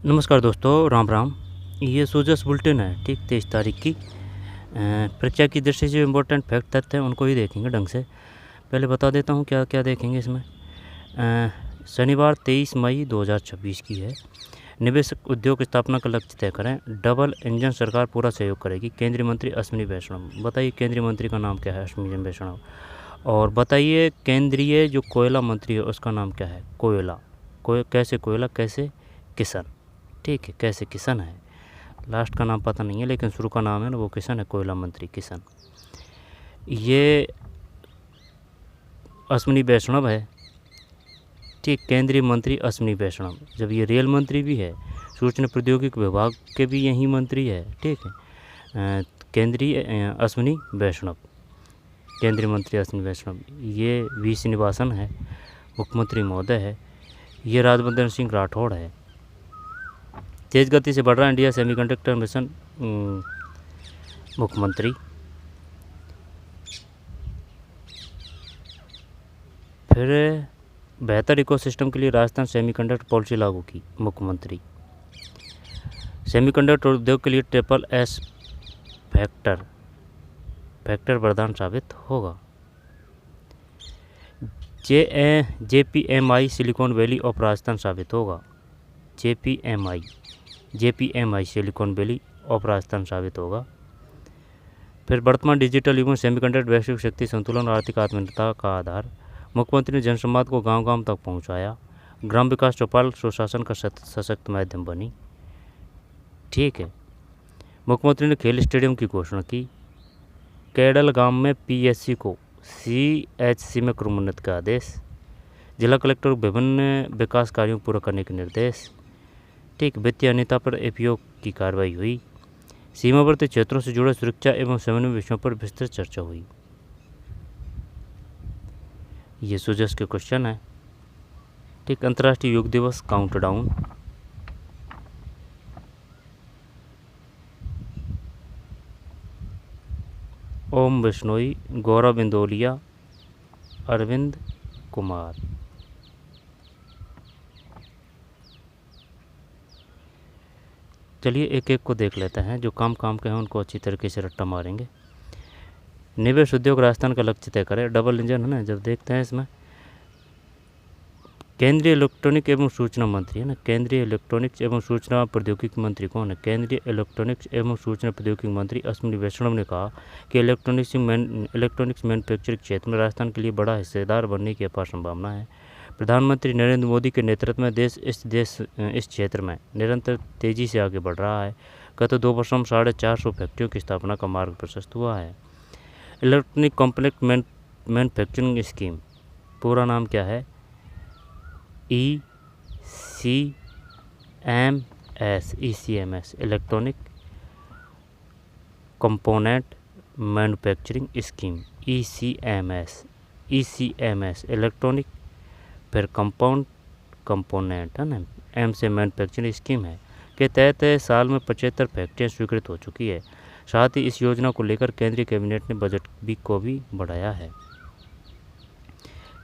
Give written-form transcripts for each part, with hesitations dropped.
नमस्कार दोस्तों, राम राम। ये सोजस बुलेटिन है, ठीक 23 तारीख की। परीक्षा की दृष्टि से जो इम्पोर्टेंट फैक्ट तथ्य हैं उनको ही देखेंगे ढंग से। पहले बता देता हूँ क्या क्या देखेंगे इसमें। शनिवार 23 मई 2026 की है। निवेशक उद्योग स्थापना का लक्ष्य तय करें, डबल इंजन सरकार पूरा सहयोग करेगी। केंद्रीय मंत्री अश्विनी वैष्णव। बताइए केंद्रीय मंत्री का नाम क्या है? अश्विनी वैष्णव। और बताइए केंद्रीय जो कोयला मंत्री है उसका नाम क्या है? कोयला। कैसे कोयला, कैसे किशन। ठीक है, कैसे किशन है। लास्ट का नाम पता नहीं है लेकिन शुरू का नाम है ना, वो किशन है, कोयला मंत्री किशन। ये अश्विनी वैष्णव है, ठीक, केंद्रीय मंत्री अश्विनी वैष्णव। जब ये रेल मंत्री भी है, सूचना प्रौद्योगिकी विभाग के भी यही मंत्री है, ठीक है। केंद्रीय अश्विनी वैष्णव, केंद्रीय मंत्री अश्विनी वैष्णव। ये वी श्रीनिवासन है, मुख्यमंत्री महोदय है। ये राजवर्धन सिंह राठौड़ है। तेज़ गति से बढ़ रहा है इंडिया सेमीकंडक्टर मिशन, मुख्यमंत्री। फिर बेहतर इकोसिस्टम के लिए राजस्थान सेमीकंडक्टर पॉलिसी लागू की, मुख्यमंत्री। सेमीकंडक्टर उद्योग के लिए SSS फैक्टर वरदान साबित होगा। JPMI silicon valley of Rajasthan साबित होगा। JPMI silicon valley of Rajasthan साबित होगा। फिर वर्तमान डिजिटल युग में सेमीकंडक्टर वैश्विक शक्ति संतुलन और आर्थिक आत्मनिर्भरता का आधार। मुख्यमंत्री ने जनसंवाद को गांव-गांव तक पहुंचाया। ग्राम विकास चौपाल सुशासन का सशक्त माध्यम बनी। ठीक है। मुख्यमंत्री ने खेल स्टेडियम की घोषणा की। कैडल गांव में PSC को CHC में क्रमोन्नत का आदेश। जिला कलेक्टर को विभिन्न विकास कार्यों को पूरा करने के निर्देश। ठीक, वित्तीय अनियमितता पर APO की कार्रवाई हुई। सीमावर्ती क्षेत्रों से जुड़े सुरक्षा एवं समन्वय विषयों पर विस्तृत चर्चा हुई। ये सुजस के क्वेश्चन है। ठीक, अंतर्राष्ट्रीय योग दिवस काउंटडाउन। ओम बिश्नोई, गौरव इंदौलिया, अरविंद कुमार। चलिए एक एक को देख लेते हैं। जो काम के हैं उनको अच्छी तरीके से रट्टा मारेंगे। निवेश उद्योग राजस्थान का लक्ष्य तय करे, डबल इंजन है ना। जब देखते हैं इसमें केंद्रीय इलेक्ट्रॉनिक एवं सूचना मंत्री है ना। केंद्रीय इलेक्ट्रॉनिक्स एवं सूचना प्रौद्योगिकी मंत्री कौन है? केंद्रीय इलेक्ट्रॉनिक्स एवं सूचना प्रौद्योगिकी मंत्री अश्विनी वैष्णव ने कहा कि इलेक्ट्रॉनिक्स मैन्युफैक्चरिंग क्षेत्र में राजस्थान के लिए बड़ा हिस्सेदार बनने की अपार संभावना है। प्रधानमंत्री नरेंद्र मोदी के नेतृत्व में देश इस क्षेत्र में निरंतर तेजी से आगे बढ़ रहा है। गत 2 वर्षों में 450 फैक्ट्रियों की स्थापना का मार्ग प्रशस्त हुआ है। इलेक्ट्रॉनिक कॉम्प्लेक्स मैन्युफैक्चरिंग स्कीम, पूरा नाम क्या है? ECMS, electronic component manufacturing scheme, ECMS electronic, फिर कंपोनेंट है ना, M से मैन्युफैक्चरिंग स्कीम है, के तहत साल में 75 फैक्ट्रियाँ स्वीकृत हो चुकी है। साथ ही इस योजना को लेकर केंद्रीय कैबिनेट ने बजट को भी बढ़ाया है।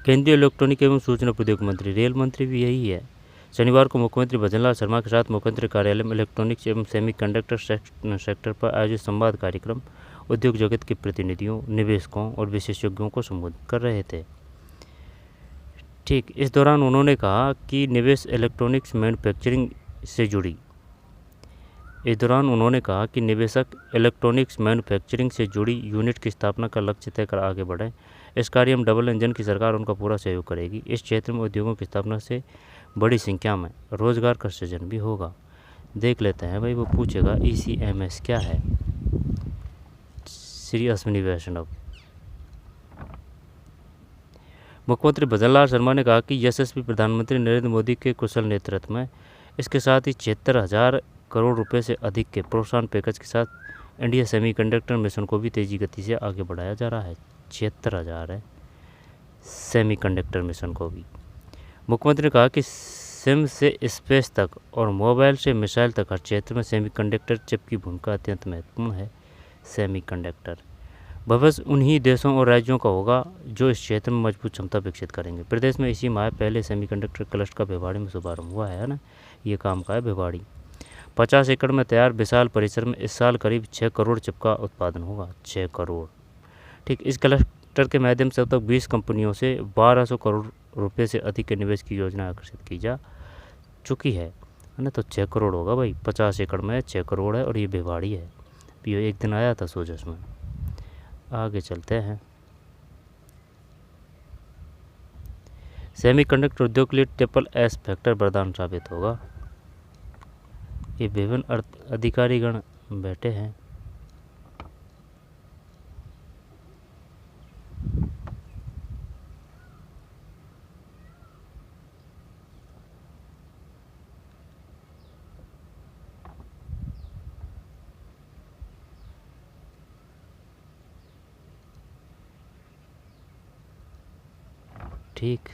केंद्रीय इलेक्ट्रॉनिक एवं सूचना प्रौद्योगिकी मंत्री, रेल मंत्री भी यही है। शनिवार को मुख्यमंत्री भजनलाल शर्मा के साथ मुख्यमंत्री कार्यालय में इलेक्ट्रॉनिक्स एवं सेमीकंडक्टर सेक्टर पर आयोजित संवाद कार्यक्रम उद्योग जगत के प्रतिनिधियों, निवेशकों और विशेषज्ञों को संबोधित कर रहे थे। ठीक, इस दौरान उन्होंने कहा कि निवेश इलेक्ट्रॉनिक्स मैन्युफैक्चरिंग से जुड़ी निवेशक इलेक्ट्रॉनिक्स मैन्युफैक्चरिंग से जुड़ी यूनिट की स्थापना का लक्ष्य तय कर आगे बढ़ें। इस कार्य में डबल इंजन की सरकार उनका पूरा सहयोग करेगी। इस क्षेत्र में उद्योगों की स्थापना से बड़ी संख्या में रोजगार का सृजन भी होगा। देख लेते हैं भाई, वो पूछेगा ECMS क्या है। श्री अश्विनी वैष्णव। मुख्यमंत्री भजनलाल शर्मा ने कहा कि यशस्वी प्रधानमंत्री नरेंद्र मोदी के कुशल नेतृत्व में इसके साथ ही 76,000 करोड़ रुपए से अधिक के प्रोत्साहन पैकेज के साथ इंडिया सेमीकंडक्टर मिशन को भी तेजी गति से आगे बढ़ाया जा रहा है। 76,000 है सेमीकंडक्टर मिशन को भी। मुख्यमंत्री ने कहा कि सिम से स्पेस तक और मोबाइल से मिसाइल तक हर क्षेत्र में सेमीकंडक्टर चिप की भूमिका अत्यंत महत्वपूर्ण है। सेमीकंडक्टर भविष्य उन्हीं देशों और राज्यों का होगा जो इस क्षेत्र में मजबूत क्षमता विकसित करेंगे। प्रदेश में इसी माह पहले सेमीकंडक्टर क्लस्टर का भिवाड़ी में शुभारंभ हुआ है ना। ये काम का है भिवाड़ी। 50 एकड़ में तैयार विशाल परिसर में इस साल करीब 6 करोड़ चिप का उत्पादन होगा। 6 करोड़, ठीक। इस क्लस्टर के माध्यम से अब तक 20 कंपनियों से 1200 करोड़ रुपए से अधिक के निवेश की योजना आकर्षित की जा चुकी है ना। तो 6 करोड़ होगा भाई, 50 एकड़ में 6 करोड़ है और ये भिवाड़ी है। ये एक दिन आया था सोजस में। आगे चलते हैं। सेमीकंडक्टर उद्योग के लिए SSS फैक्टर वरदान साबित होगा। ये विभिन्न अधिकारीगण बैठे हैं। ठीक,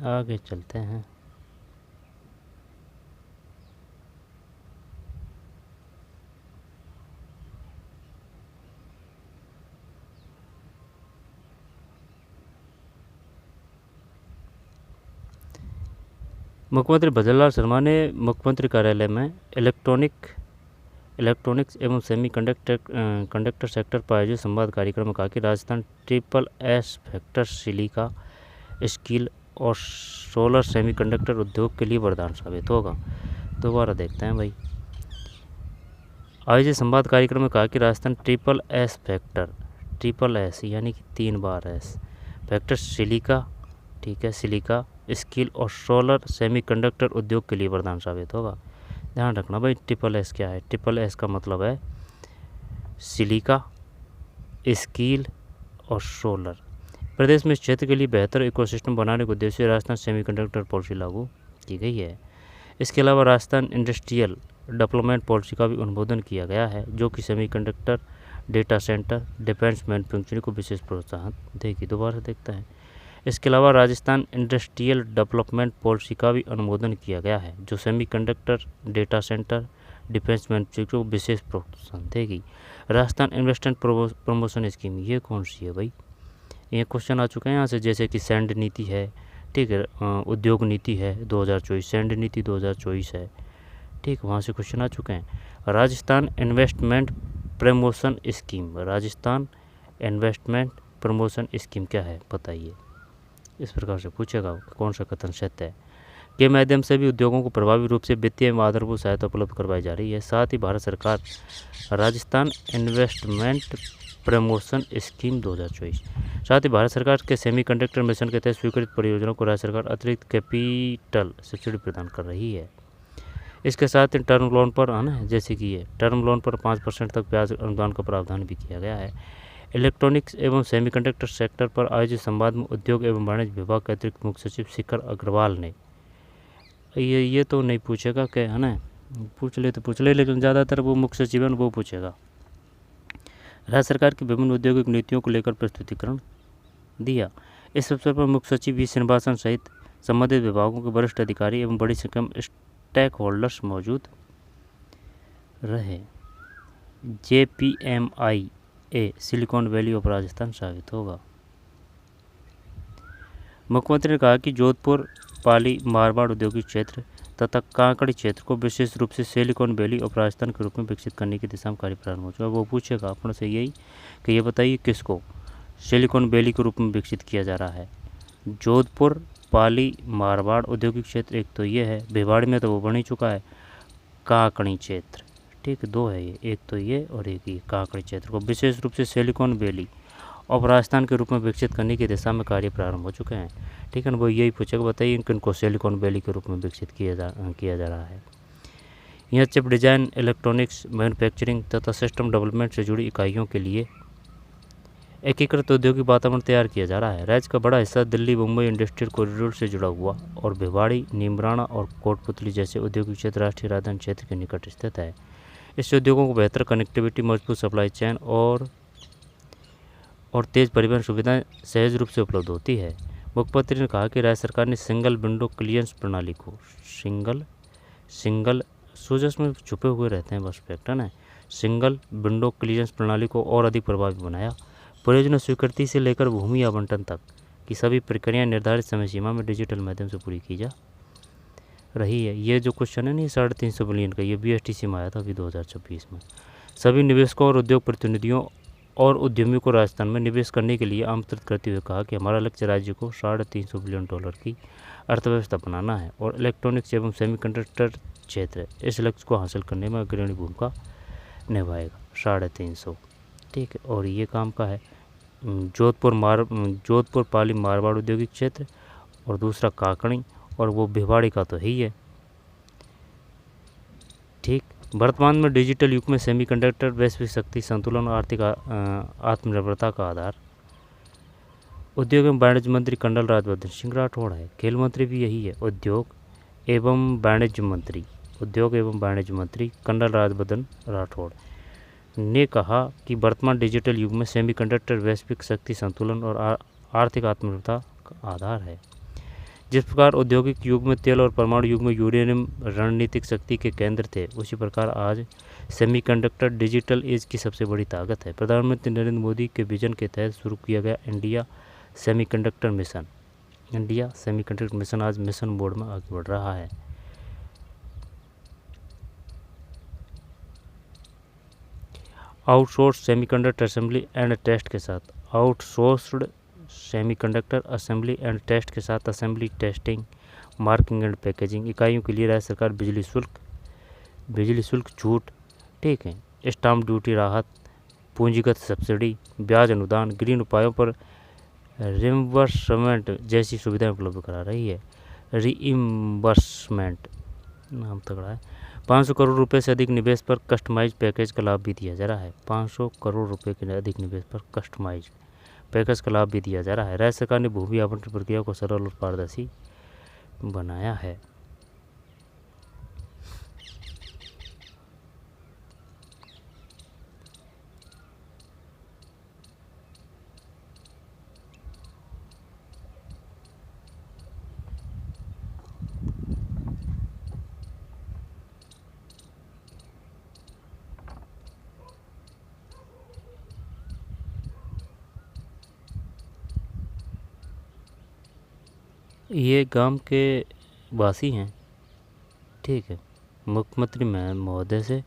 आगे चलते हैं। मुख्यमंत्री भजनलाल शर्मा ने मुख्यमंत्री कार्यालय में इलेक्ट्रॉनिक्स एवं कंडक्टर सेक्टर पर आयोजित संवाद कार्यक्रम में कहा कि Rajasthan SSS factor silica, steel और सोलर सेमीकंडक्टर उद्योग के लिए वरदान साबित होगा। दोबारा देखते हैं भाई। आयोजित संवाद कार्यक्रम में कहा कि राजस्थान SSS फैक्टर, SSS यानी कि 3 बार S फैक्टर सिलिका, ठीक है, सिलिका, स्टील और सोलर सेमीकंडक्टर उद्योग के लिए वरदान साबित होगा। ध्यान रखना भाई, SSS क्या है। SSS का मतलब है सिलिका, स्टील और सोलर। प्रदेश में इस क्षेत्र के लिए बेहतर इकोसिस्टम बनाने के उद्देश्य से राजस्थान सेमीकंडक्टर पॉलिसी लागू की गई है। इसके अलावा राजस्थान इंडस्ट्रियल डेवलपमेंट पॉलिसी का भी अनुमोदन किया गया है, जो कि semiconductor, data centre, defence manufacturing को विशेष प्रोत्साहन देगी। दोबारा देखते हैं। इसके अलावा राजस्थान इंडस्ट्रियल डेवलपमेंट पॉलिसी का भी अनुमोदन किया गया है, जो semiconductor, data centre, defence manufacturing को विशेष प्रोत्साहन देगी। राजस्थान इन्वेस्टमेंट प्रमोशन स्कीम, ये कौन सी है भाई? ये क्वेश्चन आ चुके हैं यहाँ से, जैसे कि सैंड नीति है, ठीक है, उद्योग नीति है 2024, सैंड नीति 2024 है, ठीक, वहाँ से क्वेश्चन आ चुके हैं। Rajasthan investment promotion scheme, Rajasthan investment promotion scheme क्या है बताइए। इस प्रकार से पूछेगा कौन सा कथन सत्य है। के माध्यम से भी उद्योगों को प्रभावी रूप से वित्तीय एवं आधारभूत सहायता उपलब्ध करवाई जा रही है। साथ ही भारत सरकार राजस्थान इन्वेस्टमेंट प्रमोशन स्कीम 2024, साथ ही भारत सरकार के सेमीकंडक्टर मिशन के तहत स्वीकृत परियोजनाओं को राज्य सरकार अतिरिक्त कैपिटल सब्सिडी प्रदान कर रही है। इसके साथ ही टर्म लोन पर आना है, जैसे कि ये टर्म लोन पर 5% तक ब्याज अनुदान का प्रावधान भी किया गया है। इलेक्ट्रॉनिक्स एवं सेमीकंडक्टर सेक्टर पर आयोजित संवाद में उद्योग एवं वाणिज्य विभाग के अतिरिक्त मुख्य सचिव शिखर अग्रवाल ने, ये तो नहीं पूछेगा क्या है ना, पूछ ले, लेकिन ज़्यादातर वो मुख्य सचिव है वो पूछेगा। राज्य सरकार की विभिन्न औद्योगिक नीतियों को लेकर प्रस्तुतिकरण दिया। इस अवसर पर मुख्य सचिव वी श्रीनिवासन सहित संबंधित विभागों के वरिष्ठ अधिकारी एवं बड़ी संख्या में स्टेक होल्डर्स मौजूद रहे। JPMIA silicon valley of Rajasthan साबित होगा। मुख्यमंत्री ने कहा कि जोधपुर, पाली, मारवाड़ औद्योगिक क्षेत्र तथा कांकड़ी क्षेत्र को विशेष रूप से सिलिकॉन वैली ऑफ राजस्थान के रूप में विकसित करने की दिशा में कार्य प्रारंभ हो चुका है। वो पूछेगा अपने से यही कि ये बताइए किसको सिलिकॉन वैली के रूप में विकसित किया जा रहा है। जोधपुर, पाली, मारवाड़ औद्योगिक क्षेत्र एक तो ये है, भिवाड़ी में तो वो बन ही चुका है, कांकड़ी क्षेत्र, ठीक, 2 है ये, एक तो ये और एक ये कांकड़ी क्षेत्र को विशेष रूप से सिलिकॉन वैली ऑफ राजस्थान के रूप में विकसित करने की दिशा में कार्य प्रारंभ हो चुके हैं। ठीक है ना, वो यही पूछेगा बताइए किनको सिलिकॉन वैली के रूप में विकसित किया जा रहा है। यह चिप डिजाइन, इलेक्ट्रॉनिक्स, मैन्युफैक्चरिंग तथा सिस्टम डेवलपमेंट से जुड़ी इकाइयों के लिए एकीकृत औद्योगिक वातावरण तैयार किया जा रहा है। राज्य का बड़ा हिस्सा दिल्ली मुंबई इंडस्ट्रियल कॉरिडोर से जुड़ा हुआ और भिवाड़ी, नीमराणा और कोटपुतली जैसे औद्योगिक क्षेत्र राष्ट्रीय राजधानी क्षेत्र के निकट स्थित है। इससे उद्योगों को बेहतर कनेक्टिविटी, मजबूत सप्लाई चेन और तेज परिवहन सुविधाएं सहज रूप से उपलब्ध होती है। मुख्यमंत्री ने कहा कि राज्य सरकार ने सिंगल विंडो क्लियरेंस प्रणाली को सिंगल सूजस में छुपे हुए रहते हैं बस फैक्ट है ना, सिंगल विंडो क्लियरेंस प्रणाली को और अधिक प्रभावी बनाया। परियोजना स्वीकृति से लेकर भूमि आवंटन तक की सभी प्रक्रियाएं निर्धारित समय सीमा में डिजिटल माध्यम से पूरी की जा रही है। ये जो क्वेश्चन है ना, 350 बिलियन का, ये BSTC में आया था अभी 2026 में। सभी निवेशकों और उद्योग प्रतिनिधियों और उद्यमियों को राजस्थान में निवेश करने के लिए आमंत्रित करते हुए कहा कि हमारा लक्ष्य राज्य को $350 बिलियन की अर्थव्यवस्था बनाना है और इलेक्ट्रॉनिक्स एवं सेमीकंडक्टर क्षेत्र इस लक्ष्य को हासिल करने में अग्रणी भूमिका निभाएगा। 350, ठीक है। और ये काम का है जोधपुर पाली मारवाड़ औद्योगिक क्षेत्र, और दूसरा काकणी, और वो भिवाड़ी का तो ही है, ठीक। वर्तमान में डिजिटल युग में सेमीकंडक्टर वैश्विक शक्ति संतुलन और आर्थिक आत्मनिर्भरता का आधार। उद्योग एवं वाणिज्य मंत्री कर्नल राज्यवर्धन सिंह राठौड़ है। खेल मंत्री भी यही है, उद्योग एवं वाणिज्य मंत्री कर्नल राज्यवर्धन राठौड़ ने कहा कि वर्तमान डिजिटल युग में सेमीकंडक्टर वैश्विक शक्ति संतुलन और आर्थिक आत्मनिर्भरता का आधार है। जिस प्रकार औद्योगिक युग में तेल और परमाणु युग में यूरेनियम रणनीतिक शक्ति के केंद्र थे, उसी प्रकार आज सेमीकंडक्टर डिजिटल एज की सबसे बड़ी ताकत है। प्रधानमंत्री नरेंद्र मोदी के विजन के तहत शुरू किया गया इंडिया सेमीकंडक्टर मिशन आज मिशन मोड में आगे बढ़ रहा है। Outsource semiconductor assembly and test के साथ assembly, testing, marking and packaging इकाइयों के लिए राज्य सरकार बिजली शुल्क छूट, ठीक है, स्टाम्प ड्यूटी राहत, पूंजीगत सब्सिडी, ब्याज अनुदान, ग्रीन उपायों पर रिम्बर्समेंट जैसी सुविधाएं उपलब्ध करा रही है। रीइम्बर्समेंट नाम तगड़ा है। 500 करोड़ रुपए से अधिक निवेश पर कस्टमाइज पैकेज का लाभ भी दिया जा रहा है। 500 करोड़ रुपए के अधिक निवेश पर कस्टमाइज पैकेज का लाभ भी दिया जा रहा है। राज्य सरकार ने भूमि आवंटन प्रक्रिया को सरल और पारदर्शी बनाया है। ये गांव के वासी हैं, ठीक है। मुख्यमंत्री महोदय से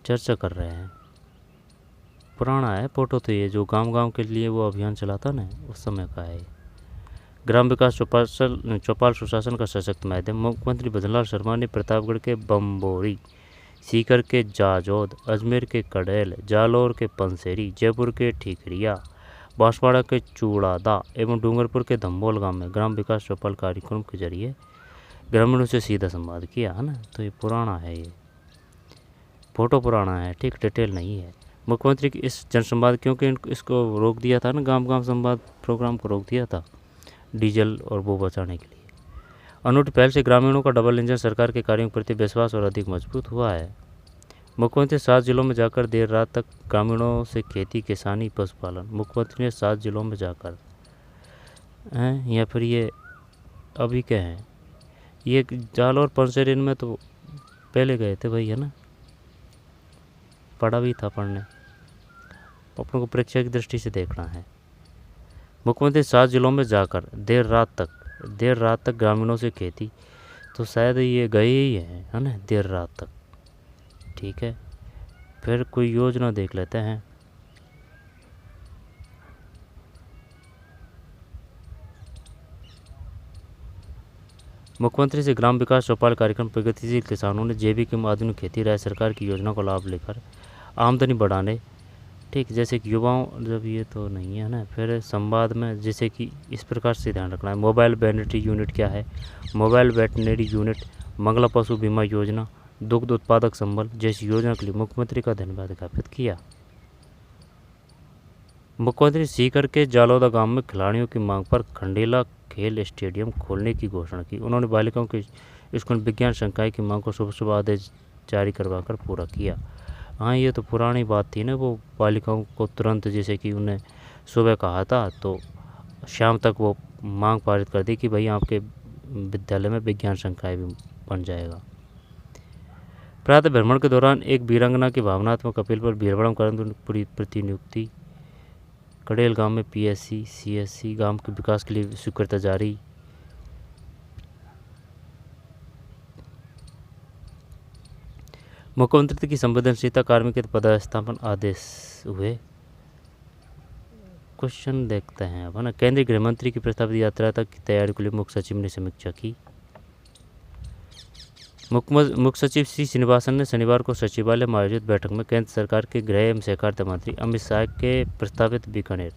चर्चा कर रहे हैं। पुराना है फोटो तो, ये जो गांव के लिए वो अभियान चलाता ना, उस समय का है। ग्राम विकास चौपाल सुशासन का सशक्त माध्यम। मुख्यमंत्री भजनलाल शर्मा ने प्रतापगढ़ के बम्बोरी, सीकर के जाजोद, अजमेर के कड़ैल, जालौर के पंसेरी, जयपुर के ठीकरिया, बांसवाड़ा के चूड़ादा एवं डूंगरपुर के धम्बोल गांव में ग्राम विकास चौपाल कार्यक्रम के जरिए ग्रामीणों से सीधा संवाद किया है ना। तो ये पुराना है, ये फोटो पुराना है, ठीक, डिटेल नहीं है। मुख्यमंत्री की इस जनसंवाद, क्योंकि इसको रोक दिया था ना, गांव संवाद प्रोग्राम को रोक दिया था डीजल और वो बचाने के लिए। अनूठी पहल से ग्रामीणों का डबल इंजन सरकार के कार्यों के प्रति विश्वास और अधिक मजबूत हुआ है। मुख्यमंत्री 7 जिलों में जाकर देर रात तक ग्रामीणों से खेती, किसानी, पशुपालन। मुख्यमंत्री ने 7 जिलों में जाकर हैं, या फिर ये अभी क्या हैं, ये जालौर पंसेरी में तो पहले गए थे भाई, है ना, पढ़ा भी था पढ़ने, अपनों को परीक्षा की दृष्टि से देखना है। मुख्यमंत्री 7 जिलों में जाकर देर रात तक ग्रामीणों से खेती, तो शायद ये गए ही हैं, है ना, देर रात तक, ठीक है। फिर कोई योजना देख लेते हैं। मुख्यमंत्री से ग्राम विकास चौपाल कार्यक्रम। प्रगतिशील किसानों ने जैविक एवं आधुनिक खेती राज्य सरकार की योजना को लाभ लेकर आमदनी बढ़ाने, ठीक, जैसे कि युवाओं, जब ये तो नहीं है ना। फिर संवाद में जैसे कि इस प्रकार से ध्यान रखना है। मोबाइल वेटनरी यूनिट क्या है? मोबाइल वेटनरी यूनिट, मंगला पशु बीमा योजना, दुग्ध उत्पादक संबल जैसी योजना के लिए मुख्यमंत्री का धन्यवाद ज्ञापित किया। मुख्यमंत्री सीकर के जालौदा गांव में खिलाड़ियों की मांग पर खंडेला खेल स्टेडियम खोलने की घोषणा की। उन्होंने बालिकाओं के स्कूल विज्ञान संकाय की मांग को सुबह आदेश जारी करवाकर पूरा किया। हाँ, ये तो पुरानी बात थी ना, वो बालिकाओं को तुरंत, जैसे कि उन्हें सुबह कहा था तो शाम तक वो मांग पारित कर दी कि भाई आपके विद्यालय में विज्ञान संकाय भी बन जाएगा। प्रातः भ्रमण के दौरान एक वीरांगना की भावनात्मक अपील पर भीड़भड़म करंट प्रतिनियुक्ति। कड़ेल गांव में पीएससी सीएससी गांव के विकास के लिए स्वीकृति जारी। मुख्यमंत्री की संवेदनशीलता कार्मिक के पदस्थापन आदेश हुए। क्वेश्चन देखते हैं अब, है ना। केंद्रीय गृह मंत्री की प्रस्तावित यात्रा तक की तैयारी के लिए मुख्य सचिव ने समीक्षा की। मुख्य सचिव सी श्रीनिवासन ने शनिवार को सचिवालय में आयोजित बैठक में केंद्र सरकार के गृह एवं सहकारिता मंत्री अमित शाह के प्रस्तावित बीकानेर।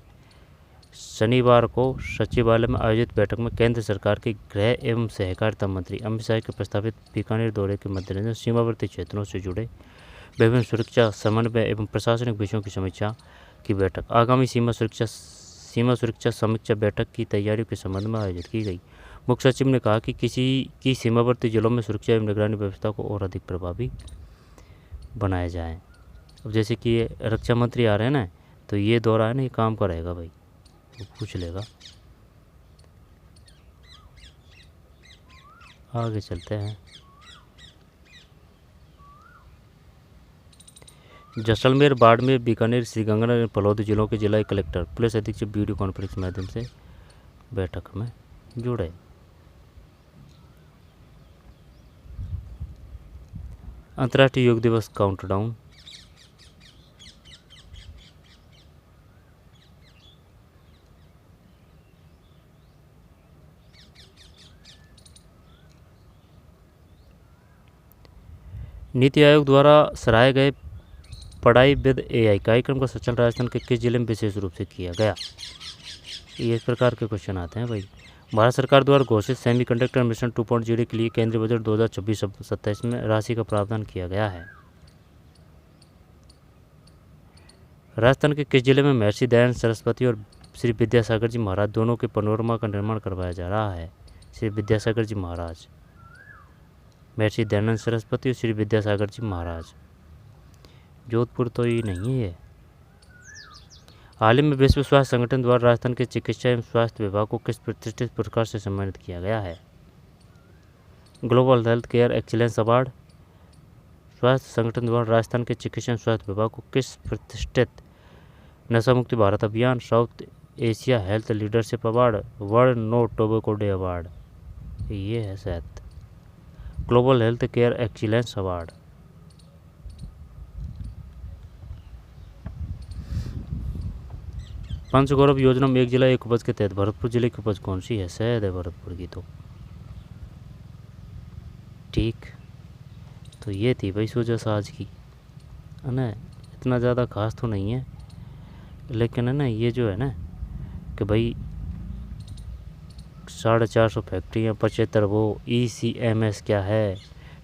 शनिवार को सचिवालय में आयोजित बैठक में केंद्र सरकार के गृह एवं सहकारिता मंत्री अमित शाह के प्रस्तावित बीकानेर दौरे के मद्देनजर सीमावर्ती क्षेत्रों से जुड़े विभिन्न सुरक्षा समन्वय एवं प्रशासनिक विषयों की समीक्षा की बैठक आगामी सीमा सुरक्षा समीक्षा बैठक की तैयारियों के संबंध में आयोजित की गई। मुख्य सचिव ने कहा कि किसी की सीमावर्ती जिलों में सुरक्षा एवं निगरानी व्यवस्था को और अधिक प्रभावी बनाया जाए। अब जैसे कि ये रक्षा मंत्री आ रहे हैं ना, तो ये दौरा है ना, ये काम का रहेगा भाई, वो पूछ लेगा। आगे चलते हैं। जैसलमेर, बाड़मेर, बीकानेर, श्रीगंगानगर और फलौदी जिलों के जिला कलेक्टर पुलिस अधीक्षक वीडियो कॉन्फ्रेंस के माध्यम से बैठक में जुड़े। अंतर्राष्ट्रीय योग दिवस काउंटडाउन। नीति आयोग द्वारा सराहे गए पढ़ाई विद एआई कार्यक्रम का संचालन राजस्थान के किस जिले में विशेष रूप से किया गया। ये इस प्रकार के क्वेश्चन आते हैं भाई। भारत सरकार द्वारा घोषित सेमीकंडक्टर मिशन 2.0 के लिए केंद्रीय बजट 2026-27 में राशि का प्रावधान किया गया है। राजस्थान के किस जिले में महर्षि दयानंद सरस्वती और श्री विद्यासागर जी महाराज दोनों के पनोरमा का निर्माण करवाया जा रहा है। श्री विद्यासागर जी महाराज, महर्षि दयानंद सरस्वती और श्री विद्यासागर जी महाराज, जोधपुर तो ये नहीं है ये। हाल ही में विश्व स्वास्थ्य संगठन द्वारा राजस्थान के चिकित्सा एवं स्वास्थ्य विभाग को किस प्रतिष्ठित पुरस्कार से सम्मानित किया गया है। Global health care excellence award. स्वास्थ्य संगठन द्वारा राजस्थान के चिकित्सा एवं स्वास्थ्य विभाग को किस प्रतिष्ठित नशा Mukti Bharat Abhiyan, South Asia health leadership award, World No Tobacco Day award, ये है शायद global health care excellence award. Panchgaurav योजना में एक जिला एक उपज के तहत भरतपुर जिले की उपज कौन सी है। शायद है भरतपुर की, तो ठीक। तो ये थी भाई सोजस आज की, है ना। इतना ज़्यादा खास तो नहीं है, लेकिन है ना ये जो है ना कि भाई 450 फैक्ट्रियाँ, 75 वो ECMS क्या है,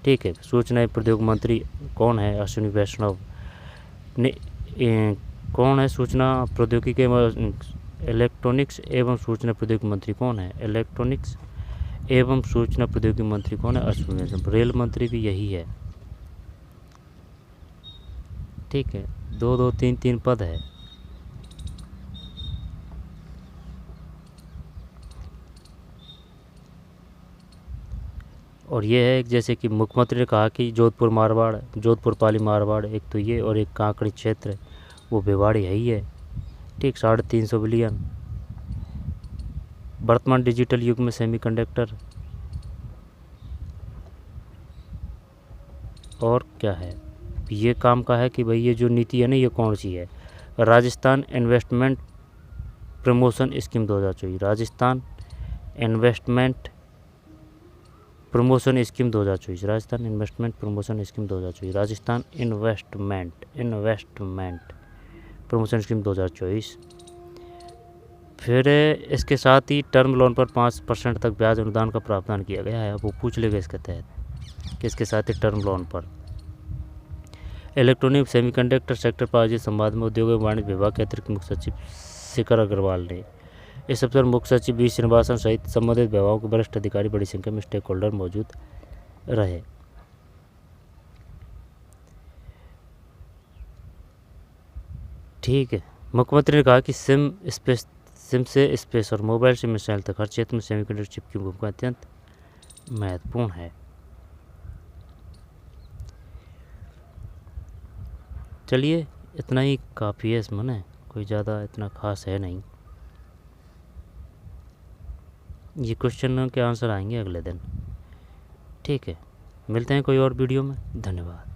ठीक है। सूचना प्रौद्योगिक मंत्री कौन है, अश्विनी वैष्णव ने कौन है। सूचना प्रौद्योगिकी इलेक्ट्रॉनिक्स एवं सूचना प्रौद्योगिकी मंत्री कौन है, इलेक्ट्रॉनिक्स एवं सूचना प्रौद्योगिकी मंत्री कौन है, अश्विनी वैष्णव। रेल मंत्री भी यही है, ठीक है। 2-2, 3-3 पद है। और ये है जैसे कि मुख्यमंत्री ने कहा कि जोधपुर मारवाड़, जोधपुर पाली मारवाड़, एक तो ये, और एक कांकड़ी क्षेत्र वो भिवाड़ी है ही है, ठीक। 350 बिलियन। वर्तमान डिजिटल युग में सेमीकंडक्टर और क्या है, ये काम का है कि भाई ये जो नीति है ना ये कौन सी है। Rajasthan investment promotion scheme 2024, Rajasthan investment promotion scheme 2024, Rajasthan investment promotion scheme 2024, Rajasthan investment promotion scheme 2024। फिर इसके साथ ही टर्म लोन पर 5% तक ब्याज अनुदान का प्रावधान किया गया है। अब वो पूछ लेगा इसके तहत कि इसके साथ ही टर्म लोन पर। इलेक्ट्रॉनिक सेमीकंडक्टर सेक्टर पर आयोजित संवाद में उद्योग एवं वाणिज्य विभाग के अतिरिक्त मुख्य सचिव शिखर अग्रवाल ने इस अवसर मुख्य सचिव वी श्रीनिवासन सहित संबंधित विभागों के वरिष्ठ अधिकारी बड़ी संख्या में स्टेक होल्डर मौजूद रहे। ठीक है। मुख्यमंत्री ने कहा कि सिम से स्पेस और मोबाइल से मिसाइल तक हर क्षेत्र में सेमीकंडक्टर चिप की भूमिका अत्यंत महत्वपूर्ण है। चलिए इतना ही काफ़ी है इसमें ना, कोई ज़्यादा इतना ख़ास है नहीं। ये क्वेश्चन के आंसर आएंगे अगले दिन। ठीक है, मिलते हैं कोई और वीडियो में। धन्यवाद।